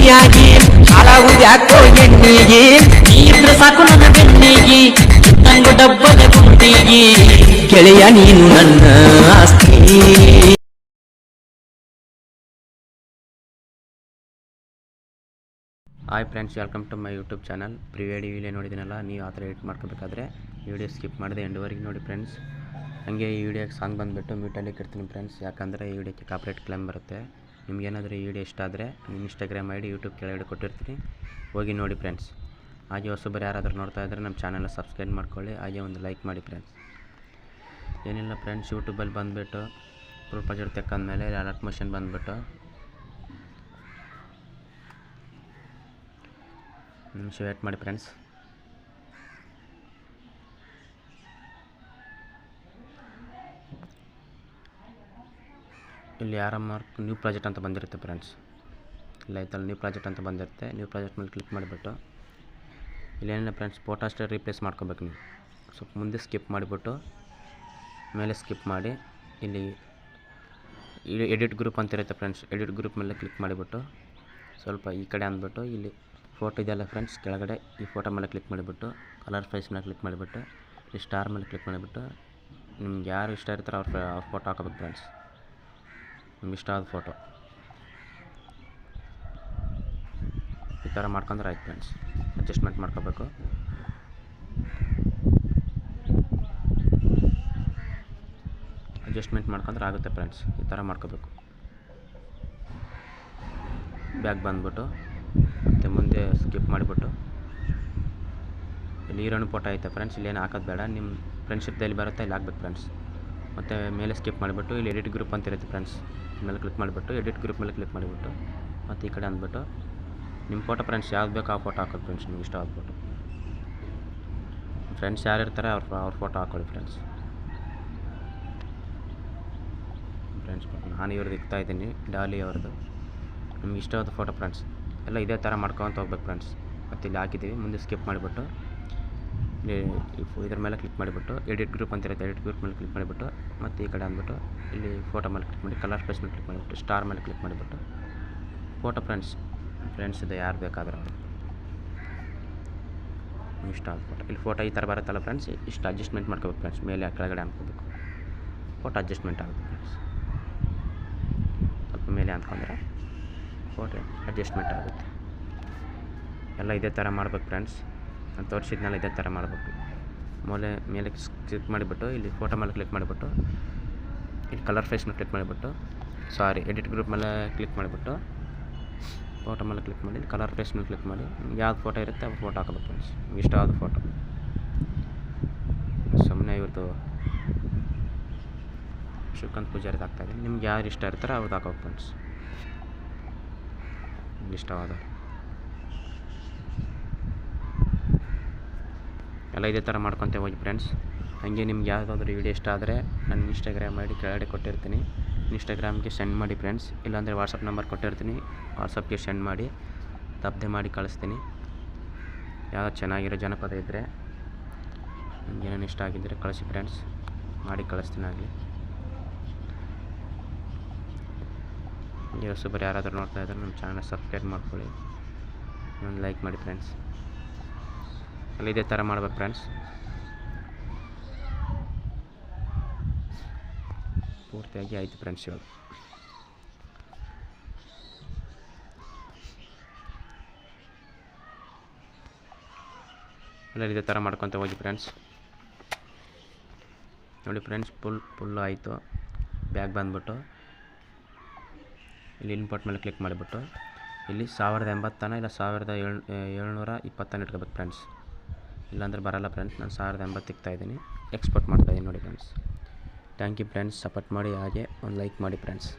ಪ್ರೀತಿಯಾಗಿ ಹಾಳಾಗುದು ಯಾಕೋ ಎಣ್ಣಿಗೆ ನೀದ್ರ ಸಾಕು ನನ್ನ ಬೆನ್ನಿಗೆ ನಂಗು ಡಬ್ಬದ ಗುಂಡಿಗೆ ಗೆಳೆಯ ನೀನು ನನ್ನ ಆಸ್ತಿ. Hi friends, welcome to my YouTube channel. Previous video ನೋಡಿದ್ದೀನಲ್ಲ, ನೀವು ಆ ಥರ ಎಡಿಟ್ ಮಾಡ್ಕೋಬೇಕಾದ್ರೆ ವಿಡಿಯೋ ಸ್ಕಿಪ್ ಮಾಡಿದೆ ಎಂಡ್ವರೆಗೆ ನೋಡಿ ಫ್ರೆಂಡ್ಸ್. ಹಾಗೆ ಈ ವಿಡಿಯೋಗೆ ಸಾಂಗ್ ಬಂದುಬಿಟ್ಟು ಮ್ಯೂಟಲ್ಲಿ ಇರ್ತೀನಿ ಫ್ರೆಂಡ್ಸ್, ಯಾಕಂದರೆ ಈ ವಿಡಿಯೋಕ್ಕೆ ಕಾಪಿರೈಟ್ ಕ್ಲೇಮ್ ಬರುತ್ತೆ. ನಿಮಗೇನಾದರೂ ಈ ವಿಡಿಯೋ ಇಷ್ಟ ಆದರೆ ನಿಮ್ಮ ಇನ್ಸ್ಟಾಗ್ರಾಮ್ ಐ ಡಿ ಯೂಟ್ಯೂಬ್ ಕೆಳಗಡೆ ಕೊಟ್ಟಿರ್ತೀನಿ, ಹೋಗಿ ನೋಡಿ ಫ್ರೆಂಡ್ಸ್. ಹಾಗೆ ಹೊಸಬರು ಯಾರಾದರೂ ನೋಡ್ತಾ ಇದ್ದರೆ ನಮ್ಮ ಚಾನಲ್ನ ಸಬ್ಸ್ಕ್ರೈಬ್ ಮಾಡ್ಕೊಳ್ಳಿ, ಹಾಗೆ ಒಂದು ಲೈಕ್ ಮಾಡಿ ಫ್ರೆಂಡ್ಸ್. ಏನಿಲ್ಲ ಫ್ರೆಂಡ್ಸ್, ಯೂಟ್ಯೂಬಲ್ಲಿ ಬಂದುಬಿಟ್ಟು ಫುಲ್ ಪ್ರಾಜೆಕ್ಟ್ ತೆಕ್ಕಂದಮೇಲೆ ಅಲರ್ಟ್ ಮೋಷನ್ ಬಂದುಬಿಟ್ಟು ನಿಮಿಷ ವೇಟ್ ಮಾಡಿ ಫ್ರೆಂಡ್ಸ್. ಇಲ್ಲಿ ಮಾರ್ಕ್ ನ್ಯೂ ಪ್ರಾಜೆಕ್ಟ್ ಅಂತ ಬಂದಿರುತ್ತೆ ಫ್ರೆಂಡ್ಸ್. ಇಲ್ಲ ಆಯ್ತಲ್ಲ, ನ್ಯೂ ಪ್ರಾಜೆಕ್ಟ್ ಅಂತ ಬಂದಿರುತ್ತೆ. ನ್ಯೂ ಪ್ರಾಜೆಕ್ಟ್ ಮೇಲೆ ಕ್ಲಿಕ್ ಮಾಡಿಬಿಟ್ಟು ಇಲ್ಲೇನಿಲ್ಲ ಫ್ರೆಂಡ್ಸ್, ಫೋಟೋ ಅಷ್ಟೇ ರೀಪ್ಲೇಸ್ ಮಾಡ್ಕೋಬೇಕು. ನೀವು ಸ್ವಲ್ಪ ಮುಂದೆ ಸ್ಕಿಪ್ ಮಾಡಿಬಿಟ್ಟು ಮೇಲೆ ಸ್ಕಿಪ್ ಮಾಡಿ ಇಲ್ಲಿ ಎಡಿಟ್ ಗ್ರೂಪ್ ಅಂತ ಇರುತ್ತೆ ಫ್ರೆಂಡ್ಸ್. ಎಡಿಟ್ ಗ್ರೂಪ್ ಮೇಲೆ ಕ್ಲಿಕ್ ಮಾಡಿಬಿಟ್ಟು ಸ್ವಲ್ಪ ಈ ಕಡೆ ಅಂದ್ಬಿಟ್ಟು ಇಲ್ಲಿ ಫೋಟೋ ಇದೆಯಲ್ಲ ಫ್ರೆಂಡ್ಸ್, ಕೆಳಗಡೆ ಈ ಫೋಟೋ ಮೇಲೆ ಕ್ಲಿಕ್ ಮಾಡಿಬಿಟ್ಟು ಕಲರ್ ಫೇಸ್ ಮೇಲೆ ಕ್ಲಿಕ್ ಮಾಡಿಬಿಟ್ಟು ಈ ಸ್ಟಾರ್ ಮೇಲೆ ಕ್ಲಿಕ್ ಮಾಡಿಬಿಟ್ಟು ನಿಮ್ಗೆ ಯಾರು ಇಷ್ಟ ಇರ್ತಾರೋ ಅವ್ರ ಫೋಟೋ ಹಾಕೋಬೇಕು ಫ್ರೆಂಡ್ಸ್. ನಿಮ್ಗೆ ಇಷ್ಟ ಆದ ಫೋಟೋ ಈ ಥರ ಮಾಡ್ಕೊಂಡ್ರೆ ಆಯ್ತು ಫ್ರೆಂಡ್ಸ್. ಅಡ್ಜಸ್ಟ್ಮೆಂಟ್ ಮಾಡ್ಕೋಬೇಕು. ಅಡ್ಜಸ್ಟ್ಮೆಂಟ್ ಮಾಡ್ಕೊಂಡ್ರೆ ಆಗುತ್ತೆ ಫ್ರೆಂಡ್ಸ್. ಈ ಥರ ಮಾಡ್ಕೋಬೇಕು. ಬ್ಯಾಗ್ ಬಂದ್ಬಿಟ್ಟು ಮತ್ತು ಮುಂದೆ ಸ್ಕಿಪ್ ಮಾಡಿಬಿಟ್ಟು ಇಲ್ಲಿ ಹೀರೋನ ಫೋಟೋ ಐತೆ ಫ್ರೆಂಡ್ಸ್. ಇಲ್ಲೇನು ಹಾಕೋದು ಬೇಡ, ನಿಮ್ಮ ಫ್ರೆಂಡ್ಶಿಪ್ದಲ್ಲಿ ಬರುತ್ತೆ ಇಲ್ಲಿ ಹಾಕ್ಬೇಕು ಫ್ರೆಂಡ್ಸ್. ಮತ್ತು ಮೇಲೆ ಸ್ಕಿಪ್ ಮಾಡಿಬಿಟ್ಟು ಇಲ್ಲಿ ಎಡಿಟ್ ಗ್ರೂಪ್ ಅಂತ ಇರುತ್ತೆ ಫ್ರೆಂಡ್ಸ್, ಮೇಲೆ ಕ್ಲಿಕ್ ಮಾಡಿಬಿಟ್ಟು ಎಡಿಟ್ ಗ್ರೂಪ್ ಮೇಲೆ ಕ್ಲಿಕ್ ಮಾಡಿಬಿಟ್ಟು ಮತ್ತು ಈ ಕಡೆ ಅಂದ್ಬಿಟ್ಟು ನಿಮ್ಮ ಫೋಟೋ ಫ್ರೆಂಡ್ಸ್ ಯಾವ್ದು ಬೇಕೋ ಆ ಫೋಟೋ ಹಾಕೋದು ಫ್ರೆಂಡ್ಸ್. ನಿಮ್ಗೆ ಇಷ್ಟ ಆದ ಫೋಟೋ ಫ್ರೆಂಡ್ಸ್ ಯಾರು ಇರ್ತಾರೆ ಅವ್ರ ಫೋಟೋ ಹಾಕೊಳ್ಳಿ ಫ್ರೆಂಡ್ಸ್. ನಾನು ಇವ್ರದ್ದು ಇಕ್ತಾ ಇದ್ದೀನಿ, ಡಾಲಿ ಅವ್ರದ್ದು. ನಿಮ್ಗೆ ಇಷ್ಟವಾದ ಫೋಟೋ ಫ್ರೆಂಡ್ಸ್ ಎಲ್ಲ ಇದೇ ಥರ ಮಾಡ್ಕೊತ ಹೋಗ್ಬೇಕು ಫ್ರೆಂಡ್ಸ್. ಮತ್ತು ಇಲ್ಲಿ ಹಾಕಿದ್ದೀವಿ, ಮುಂದೆ ಸ್ಕಿಪ್ ಮಾಡಿಬಿಟ್ಟು ಇಲ್ಲಿ ಇದ್ರ ಮೇಲೆ ಕ್ಲಿಕ್ ಮಾಡಿಬಿಟ್ಟು ಎಡಿಟ್ ಗ್ರೂಪ್ ಅಂತ ಇರುತ್ತೆ, ಎಡಿಟ್ ಗ್ರೂಪ್ ಮೇಲೆ ಕ್ಲಿಕ್ ಮಾಡಿಬಿಟ್ಟು ಮತ್ತು ಈ ಕಡೆ ಅಂದ್ಬಿಟ್ಟು ಇಲ್ಲಿ ಫೋಟೋ ಮೇಲೆ ಕ್ಲಿಕ್ ಮಾಡಿ ಕಲರ್ ಫೇಸ್ ಮೇಲೆ ಕ್ಲಿಕ್ ಮಾಡಿಬಿಟ್ಟು ಸ್ಟಾರ್ ಮೇಲೆ ಕ್ಲಿಕ್ ಮಾಡಿಬಿಟ್ಟು ಫೋಟೋ ಫ್ರೆಂಡ್ಸ್ ಇದು ಯಾರು ಬೇಕಾದ್ರೆ ಅವರು ಇಷ್ಟ ಆದ ಫೋಟೋ. ಇಲ್ಲಿ ಫೋಟೋ ಈ ಥರ ಬರುತ್ತಲ್ಲ ಫ್ರೆಂಡ್ಸ್, ಇಷ್ಟು ಅಡ್ಜಸ್ಟ್ಮೆಂಟ್ ಮಾಡ್ಕೋಬೇಕು ಫ್ರೆಂಡ್ಸ್. ಮೇಲೆ ಕೆಳಗಡೆ ಅಂದ್ಕೋಬೇಕು, ಫೋಟೋ ಅಡ್ಜಸ್ಟ್ಮೆಂಟ್ ಆಗುತ್ತೆ ಫ್ರೆಂಡ್ಸ್. ಸ್ವಲ್ಪ ಮೇಲೆ ಅಂದ್ಕೊಂಡ್ರೆ ಫೋಟೋ ಅಡ್ಜಸ್ಟ್ಮೆಂಟ್ ಆಗುತ್ತೆ. ಎಲ್ಲ ಇದೇ ಥರ ಮಾಡ್ಬೇಕು ಫ್ರೆಂಡ್ಸ್. ನಾನು ತೋರಿಸಿದ್ನೆಲ್ಲ ಇದೇ ಥರ ಮಾಡಬೇಕು. ಮೇಲೆ ಕ್ಲಿಕ್ ಮಾಡಿಬಿಟ್ಟು ಇಲ್ಲಿ ಫೋಟೋ ಮೇಲೆ ಕ್ಲಿಕ್ ಮಾಡಿಬಿಟ್ಟು ಇಲ್ಲಿ ಕಲರ್ ಫೇಸ್ ಮೇಲೆ ಕ್ಲಿಕ್ ಮಾಡಿಬಿಟ್ಟು ಎಡಿಟ್ ಗ್ರೂಪ್ ಮೇಲೆ ಕ್ಲಿಕ್ ಮಾಡಿಬಿಟ್ಟು ಫೋಟೋ ಮೇಲೆ ಕ್ಲಿಕ್ ಮಾಡಿ ಕಲರ್ ಫೇಸ್ ಮೇಲೆ ಕ್ಲಿಕ್ ಮಾಡಿ ಯಾವ್ದು ಫೋಟೋ ಇರುತ್ತೆ ಆ ಫೋಟೋ ಹಾಕೋಬೇಕು ಫ್ರೆಂಡ್ಸ್. ನಿಮ್ಗೆ ಇಷ್ಟವಾದ ಫೋಟೋ. ಸುಮ್ಮನೆ ಇವ್ರದ್ದು ಶ್ರೀಕಾಂತ್ ಪೂಜಾರಿದು ಹಾಕ್ತಾಯಿದ್ದೀನಿ. ನಿಮ್ಗೆ ಯಾರು ಇಷ್ಟ ಇರ್ತಾರೋ ಅವ್ರದ್ದು ಹಾಕೋಬೇಕು ಫ್ರೆಂಡ್ಸ್. ನಿಮ್ಗೆ ಇಷ್ಟವಾದ ಎಲ್ಲ ಇದೇ ಥರ ಮಾಡ್ಕೊತ ಹೋಗಿ ಫ್ರೆಂಡ್ಸ್. ಹಾಗೆ ನಿಮ್ಗೆ ಯಾವುದಾದ್ರೂ ವಿಡಿಯೋ ಇಷ್ಟ ಆದರೆ ನನ್ನ ಇನ್ಸ್ಟಾಗ್ರಾಮ್ ಐ ಡಿ ಕೆಳಗಡೆ ಕೊಟ್ಟಿರ್ತೀನಿ, ಇನ್ಸ್ಟಾಗ್ರಾಮ್ಗೆ ಸೆಂಡ್ ಮಾಡಿ ಫ್ರೆಂಡ್ಸ್. ಇಲ್ಲಾಂದರೆ ವಾಟ್ಸಪ್ ನಂಬರ್ ಕೊಟ್ಟಿರ್ತೀನಿ, ವಾಟ್ಸಪ್ಗೆ ಸೆಂಡ್ ಮಾಡಿ ತಪ್ಪದೆ ಮಾಡಿ ಕಳಿಸ್ತೀನಿ. ಯಾವ್ದು ಚೆನ್ನಾಗಿರೋ ಜನಪದ ಇದ್ದರೆ ನಿಮ್ಗೇನೇನು ಇಷ್ಟ ಆಗಿದ್ದರೆ ಕಳಿಸಿ ಫ್ರೆಂಡ್ಸ್, ಮಾಡಿ ಕಳಿಸ್ತೀನಿ. ಆಗಲಿ ಹೊಸಬರು ಯಾರಾದರೂ ನೋಡ್ತಾ ಇದ್ದರೆ ನಮ್ಮ ಚಾನಲ್ ಸಬ್ಸ್ಕ್ರೈಬ್ ಮಾಡ್ಕೊಳ್ಳಿ, ಒಂದು ಲೈಕ್ ಮಾಡಿ ಫ್ರೆಂಡ್ಸ್. ಎಲ್ಲ ಇದೇ ಥರ ಮಾಡ್ಬೇಕು ಫ್ರೆಂಡ್ಸ್. ಪೂರ್ತಿಯಾಗಿ ಆಯಿತು ಫ್ರೆಂಡ್ಸ್. ಇವಾಗ ಎಲ್ಲ ಇದೇ ಥರ ಮಾಡ್ಕೊತ ಹೋಗಿ ಫ್ರೆಂಡ್ಸ್. ನೋಡಿ ಫ್ರೆಂಡ್ಸ್, ಫುಲ್ಲು ಆಯಿತು. ಬ್ಯಾಗ್ ಬಂದ್ಬಿಟ್ಟು ಇಲ್ಲಿ ಇನ್ಪುಟ್ ಮೇಲೆ ಕ್ಲಿಕ್ ಮಾಡಿಬಿಟ್ಟು ಇಲ್ಲಿ 1080 ಇಲ್ಲ 1720 ಇಟ್ಕೋಬೇಕು ಫ್ರೆಂಡ್ಸ್. ಇಲ್ಲಾಂದರೆ ಬರೋಲ್ಲ ಫ್ರೆಂಡ್ಸ್. ನಾನು 1080 ಇಕ್ತಾಯಿದ್ದೀನಿ, ಎಕ್ಸ್ಪೋರ್ಟ್ ಮಾಡ್ತಾಯಿದ್ದೀನಿ ನೋಡಿ friends. Thank you friends, support ಮಾಡಿ, ಹಾಗೆ ಒಂದು ಲೈಕ್ ಮಾಡಿ ಫ್ರೆಂಡ್ಸ್.